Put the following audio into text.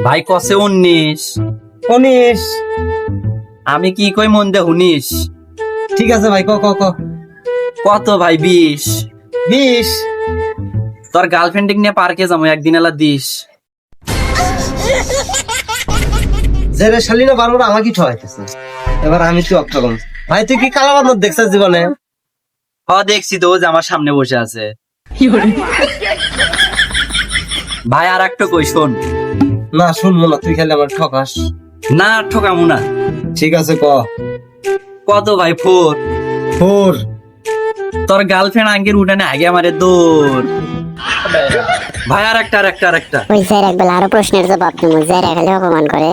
ভাই কসে 19। 19। আমি কি কই মন দে হুনিস। ঠিক আছে ভাই, ক ক ক। কত ভাই? 20। 20। তোর গার্লফ্রেন্ড নিয়ে পার্কে যাবো, একদিন এলা দিস। জেরে শালিনা বারবার আমাকে ঠকাইতেছে, এবার আমি তুই অক্টগম। ভাই তুই কি কালা বান্দর দেখছিস জীবনে? হ দেখছি তো, ও যে আমার সামনে বসে আছে। ভাই আর একটা কই শোন। না শুনবো না, তুই খালি আমার ঠকাস। না ঠকামু না। ঠিক আছে ক। কত ভাই? 4। 4। তোর গার্লফ্রেন্ড আঙ্গের উঠানে আগে আমারে দৌড়। ভাই আর একটা। ওই স্যার একবেলা আরো প্রশ্নের জবাব তুমি স্যার খালি অপমান করে।